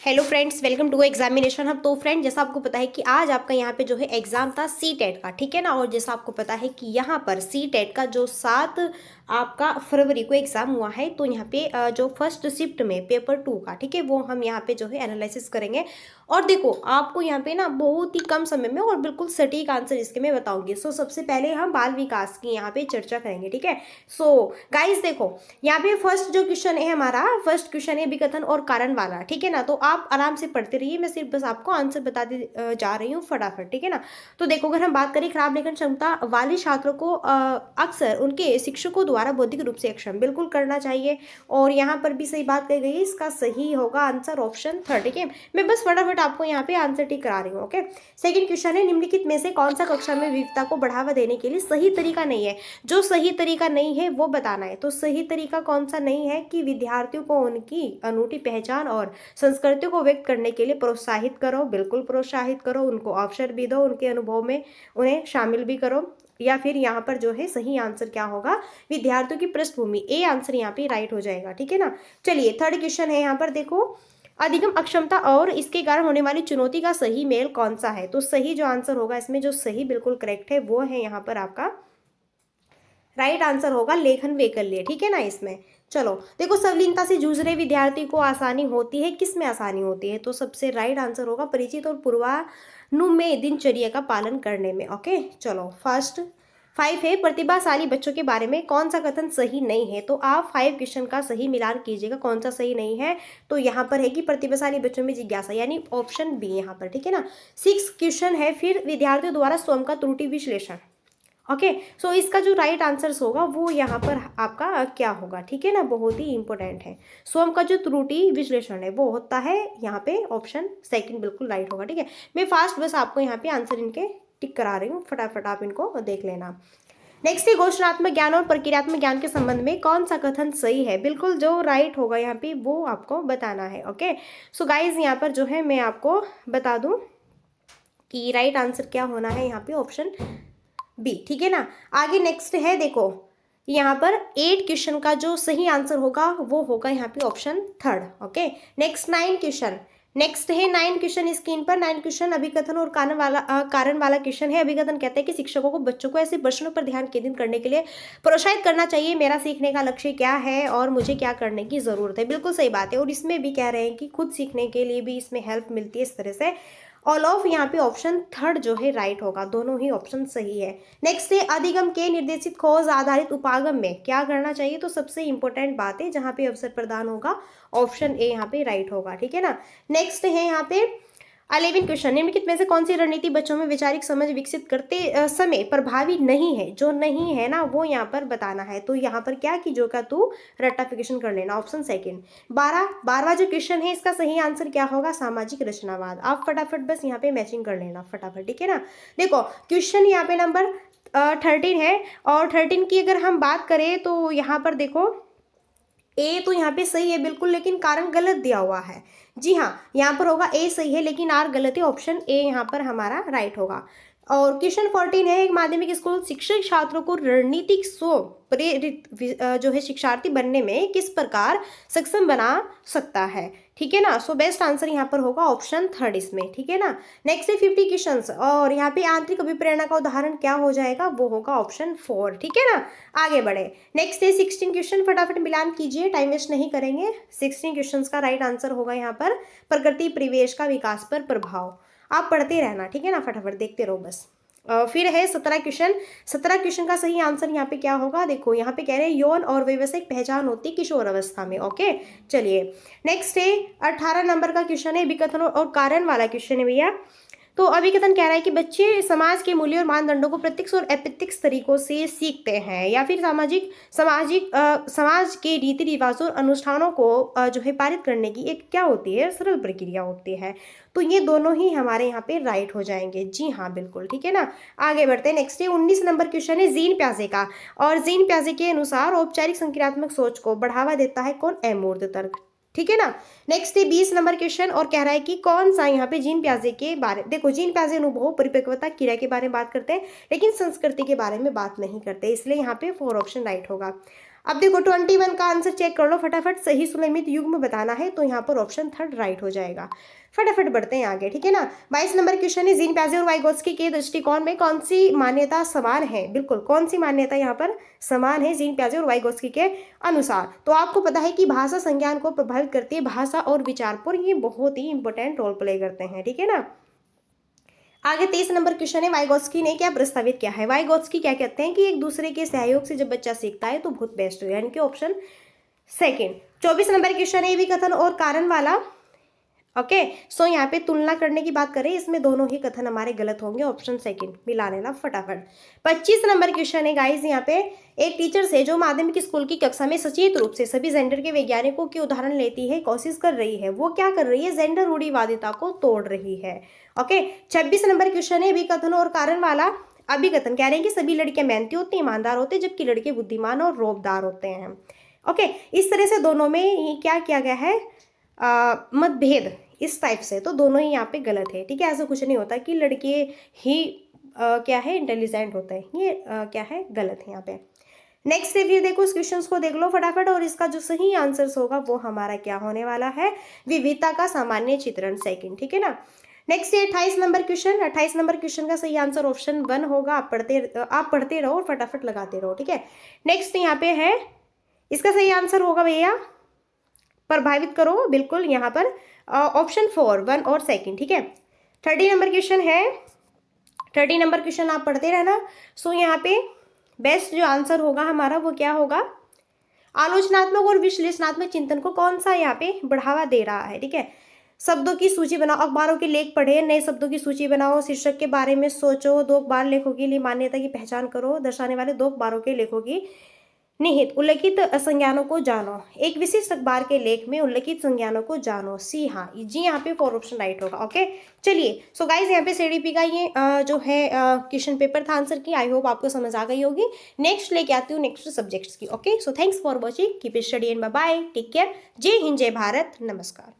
Hello friends, welcome to examination hub. तो friend, जैसा आपको पता है कि आज आपका यहाँ पे जो है एग्जाम था सी टेट का, ठीक है ना। और जैसा आपको पता है कि यहाँ पर सी टेट का जो 7 आपका फरवरी को एग्जाम हुआ है, तो यहाँ पे जो फर्स्ट शिफ्ट में पेपर 2 का, ठीक है, वो हम यहाँ पे जो है एनालिसिस करेंगे। और देखो, आपको यहाँ पे ना बहुत ही कम समय में और बिल्कुल सटीक आंसर इसके मैं बताऊंगी। सो सबसे पहले हम बाल विकास की यहाँ पे चर्चा करेंगे, ठीक है। सो गाइस देखो, यहाँ पे फर्स्ट जो क्वेश्चन है हमारा, फर्स्ट क्वेश्चन है विकथन और कारण वाला, ठीक है ना। तो आप आराम से पढ़ते रहिए, मैं सिर्फ बस आपको आंसर बताते जा रही हूँ फटाफट, ठीक है ना। तो देखो, अगर हम बात करें खराब लेखन क्षमता वाले छात्रों को अक्सर उनके शिक्षकों द्वारा बौद्धिक रूप से अक्षम बिल्कुल करना चाहिए। और यहाँ पर भी सही बात कही गई है, इसका सही होगा आंसर ऑप्शन 3, ठीक है। मैं बस फटाफट आपको यहाँ पे आंसर टिक करा रही हूँ, ओके। सेकंड क्वेश्चन है, निम्नलिखित में से कौन सा कक्षा में विविधता को बढ़ावा देने के लिए सही तरीका नहीं है। जो सही तरीका नहीं है वो बताना है। तो सही तरीका कौन सा नहीं है कि विद्यार्थियों को उनकी अनूठी पहचान और संस्कृतियों को व्यक्त करने के लिए प्रोत्साहित करो, बिल्कुल प्रोत्साहित करो, उनको अवसर भी दो, उनके अनुभव में उन्हें शामिल भी करो। या फिर यहाँ पर जो है सही आंसर क्या होगा, विद्यार्थियों की पृष्ठभूमि, ए आंसर यहाँ पे राइट हो जाएगा, ठीक है ना। चलिए, थर्ड क्वेश्चन है यहाँ पर, देखो, अधिगम अक्षमता और इसके कारण होने वाली चुनौती का सही मेल कौन सा है। तो सही जो आंसर होगा इसमें, जो सही बिल्कुल करेक्ट है, वो है यहाँ पर आपका राइट आंसर होगा लेखन वैकल्य, ठीक है ना। इसमें चलो देखो, संलिग्नता से जूझ रहे विद्यार्थी को आसानी होती है, किस में आसानी होती है। तो सबसे राइट आंसर होगा परिचित और पूर्वानुमेय दिनचर्या का पालन करने में, ओके। चलो, फर्स्ट 5 है, प्रतिभाशाली बच्चों के बारे में कौन सा कथन सही नहीं है। तो आप 5 क्वेश्चन का सही मिलान कीजिएगा, कौन सा सही नहीं है। तो यहाँ पर है कि प्रतिभाशाली बच्चों में जिज्ञासा, यानी ऑप्शन बी यहाँ पर, ठीक है ना। 6 क्वेश्चन है, फिर विद्यार्थियों द्वारा स्वयं का त्रुटि विश्लेषण, ओके। सो इसका जो राइट आंसर्स होगा वो यहाँ पर आपका क्या होगा, ठीक है ना, बहुत ही इंपॉर्टेंट है। स्वयं का जो त्रुटि विश्लेषण है वो होता है यहाँ पे ऑप्शन सेकंड, बिल्कुल राइट होगा, ठीक है। मैं फास्ट बस आपको यहाँ पे आंसर इनके टिक करा रही हूँ, फटाफट आप इनको देख लेना। नेक्स्ट है, घोषणात्मक ज्ञान और प्रक्रियात्मक ज्ञान के संबंध में कौन सा कथन सही है। बिल्कुल जो राइट होगा यहाँ पे वो आपको बताना है, ओके। सो गाइज, यहाँ पर जो है मैं आपको बता दूं कि राइट आंसर क्या होना है, यहाँ पे ऑप्शन बी, ठीक है ना। आगे नेक्स्ट है, देखो, यहाँ पर 8 क्वेश्चन का जो सही आंसर होगा वो होगा यहाँ पे option 3, okay. Next 9 question, next है 9 क्वेश्चन स्क्रीन पर। 9 क्वेश्चन अभिकथन और कारण वाला क्वेश्चन है। अभिकथन कहते हैं कि शिक्षकों को बच्चों को ऐसे प्रश्नों पर ध्यान केंद्रित करने के लिए प्रोत्साहित करना चाहिए। मेरा सीखने का लक्ष्य क्या है और मुझे क्या करने की जरूरत है। बिल्कुल सही बात है। और इसमें भी कह रहे हैं कि खुद सीखने के लिए भी इसमें हेल्प मिलती है, इस तरह से ऑल ऑफ यहाँ पे ऑप्शन 3 जो है राइट होगा, दोनों ही ऑप्शन सही है। नेक्स्ट है, अधिगम के निर्देशित खोज आधारित उपागम में क्या करना चाहिए। तो सबसे इंपॉर्टेंट बात है जहाँ पे अवसर प्रदान होगा, ऑप्शन ए यहाँ पे राइट होगा, ठीक है ना। नेक्स्ट है यहाँ पे 11 क्वेश्चन, निम्नलिखित में से कौन सी रणनीति बच्चों में वैचारिक समझ विकसित करते समय प्रभावी नहीं है। जो नहीं है ना वो यहाँ पर बताना है। तो यहाँ पर क्या की जो का तू रट्टाफिकेशन कर लेना, ऑप्शन सेकंड। 12वां जो क्वेश्चन है, इसका सही आंसर क्या होगा, सामाजिक रचनावाद। आप फटाफट बस यहाँ पे मैचिंग कर लेना फटाफट, ठीक है ना। देखो, क्वेश्चन यहाँ पे नंबर 13 है, और 13 की अगर हम बात करें तो यहाँ पर देखो, ए तो यहाँ पे सही है बिल्कुल, लेकिन कारण गलत दिया हुआ है। जी हाँ, यहाँ पर होगा ए सही है लेकिन आर गलत है, ऑप्शन ए यहाँ पर हमारा राइट होगा। और क्वेश्चन 14 है, एक माध्यमिक स्कूल शिक्षक छात्रों को रणनीतिक स्व प्रेरित जो है शिक्षार्थी बनने में किस प्रकार सक्षम बना सकता है, ठीक है ना। सो बेस्ट आंसर यहाँ पर होगा ऑप्शन 3 इसमें, ठीक है ना। नेक्स्ट है 50 क्वेश्चन, और यहाँ पे आंतरिक अभिप्रेरणा का उदाहरण क्या हो जाएगा, वो होगा ऑप्शन 4, ठीक है ना। आगे बढ़े, नेक्स्ट है 16 क्वेश्चन, फटाफट मिलान कीजिए, टाइम वेस्ट नहीं करेंगे। 16 क्वेश्चन का राइट आंसर होगा यहाँ पर प्रकृति परिवेश का विकास पर प्रभाव। आप पढ़ते रहना, ठीक है ना, फटाफट देखते रहो बस। फिर है 17 क्वेश्चन, 17 क्वेश्चन का सही आंसर यहाँ पे क्या होगा, देखो यहाँ पे कह रहे हैं यौन और व्यवसायिक पहचान होती किशोर अवस्था में, ओके। चलिए, नेक्स्ट है 18 नंबर का क्वेश्चन है, विकथन और कारण वाला क्वेश्चन है भैया। तो अभिकथन कह रहा है कि बच्चे समाज के मूल्य और मानदंडों को प्रत्यक्ष और अप्रत्यक्ष तरीकों से सीखते हैं, या फिर समाज के रीति रिवाजों और अनुष्ठानों को जो है पारित करने की एक क्या होती है, सरल प्रक्रिया होती है। तो ये दोनों ही हमारे यहाँ पे राइट हो जाएंगे, जी हाँ बिल्कुल, ठीक है ना। आगे बढ़ते हैं, नेक्स्ट है 19 नंबर क्वेश्चन है जीन प्याजे का, और जीन प्याजे के अनुसार औपचारिक संक्रियात्मक सोच को बढ़ावा देता है कौन, अमूर्त तर्क, ठीक है ना। नेक्स्ट है 20 नंबर क्वेश्चन, और कह रहा है कि कौन सा यहाँ पे जीन प्याजे के बारे, देखो जीन प्याजे अनुभव परिपक्वता क्रिया के बारे में बात करते हैं लेकिन संस्कृति के बारे में बात नहीं करते, इसलिए यहाँ पे 4 ऑप्शन राइट होगा। अब देखो 21 का आंसर चेक कर लो फटाफट, सही सुमेलित युग्म बताना है तो यहाँ पर ऑप्शन थर्ड राइट हो जाएगा। फटाफट बढ़ते हैं आगे, ठीक है ना। 22 नंबर क्वेश्चन है, जीन पियाजे और वाइगोत्स्की के दृष्टिकोण में कौन सी मान्यता समान है? बिल्कुल, कौन सी मान्यता यहाँ पर समान है जीन पियाजे और वाइगोत्स्की के अनुसार? तो आपको पता है कि भाषा संज्ञान को प्रभावित करती है, भाषा और विचार पर ये बहुत ही इंपॉर्टेंट रोल प्ले करते हैं, ठीक है ना। आगे 23 नंबर क्वेश्चन है, वाइगोत्स्की ने क्या प्रस्तावित किया है? वाइगोत्स्की क्या कहते हैं कि एक दूसरे के सहयोग से जब बच्चा सीखता है तो बहुत बेस्ट है, यानी कि ऑप्शन सेकंड। 24 नंबर क्वेश्चन है, ये भी कथन और कारण वाला। ओके, सो यहाँ पे तुलना करने की बात करें, इसमें दोनों ही कथन हमारे गलत होंगे, ऑप्शन सेकंड मिला लेना फटाफट। 25 नंबर क्वेश्चन है गाइस, यहाँ पे एक टीचर से जो माध्यमिक स्कूल की कक्षा में सचेत रूप से सभी जेंडर के वैज्ञानिकों की उदाहरण लेती है, कोशिश कर रही है, वो क्या कर रही है? जेंडर रूढ़िवादिता को तोड़ रही है। ओके, 26 नंबर क्वेश्चन है, अभिकथन और कारण वाला। अभिकथन कह रहे हैं कि सभी लड़कियां मेहनती होती, ईमानदार होते, जबकि लड़के बुद्धिमान और रौबदार होते हैं। ओके, इस तरह से दोनों में ये क्या किया गया है, मतभेद इस टाइप से, तो दोनों ही यहाँ पे गलत है, ठीक है। ऐसा कुछ नहीं होता कि लड़के ही क्या है इंटेलिजेंट होते हैं, ये क्या है गलत है यहाँ पे। नेक्स्ट रिव्यू देखो, इस क्वेश्चंस को देख लो फटाफट, और इसका जो सही आंसर होगा वो हमारा क्या होने वाला है? विविधता का सामान्य चित्रण, सेकंड, ठीक है ना। नेक्स्ट है 28 नंबर क्वेश्चन। 28 नंबर क्वेश्चन का सही आंसर ऑप्शन 1 होगा। आप पढ़ते रहो और फटाफट लगाते रहो, ठीक है। नेक्स्ट यहाँ पे है, इसका सही आंसर होगा भैया, प्रभावित करो, बिल्कुल यहाँ पर ऑप्शन 4 1 और सेकंड, ठीक है। 30 नंबर क्वेश्चन है, 30 नंबर क्वेश्चन आप पढ़ते रहना। सो यहाँ पे बेस्ट जो आंसर होगा हमारा वो क्या होगा? आलोचनात्मक और विश्लेषणात्मक चिंतन को कौन सा यहाँ पे बढ़ावा दे रहा है, ठीक है। शब्दों की सूची बनाओ, अखबारों के लेख पढ़े, नए शब्दों की सूची बनाओ, शीर्षक के बारे में सोचो, 2 अखबार लेखों के लिए मान्यता की पहचान करो, दर्शाने वाले 2 अखबारों के लेखों की निहित उल्लिखित संज्ञानों को जानो, एक विशिष्ट अखबार के लेख में उल्लिखित संज्ञानों को जानो। सी हाँ जी, यहाँ पे 4 ऑप्शन राइट होगा। ओके, चलिए सो गाइज यहाँ पे सीडीपी का ये जो है क्वेश्चन पेपर था आंसर की, आई होप आपको समझ आ गई होगी। नेक्स्ट लेके आती हूँ नेक्स्ट सब्जेक्ट्स की। Okay, so thanks for watching, keep study and bye bye, take care, Jai Hind, जय भारत, नमस्कार।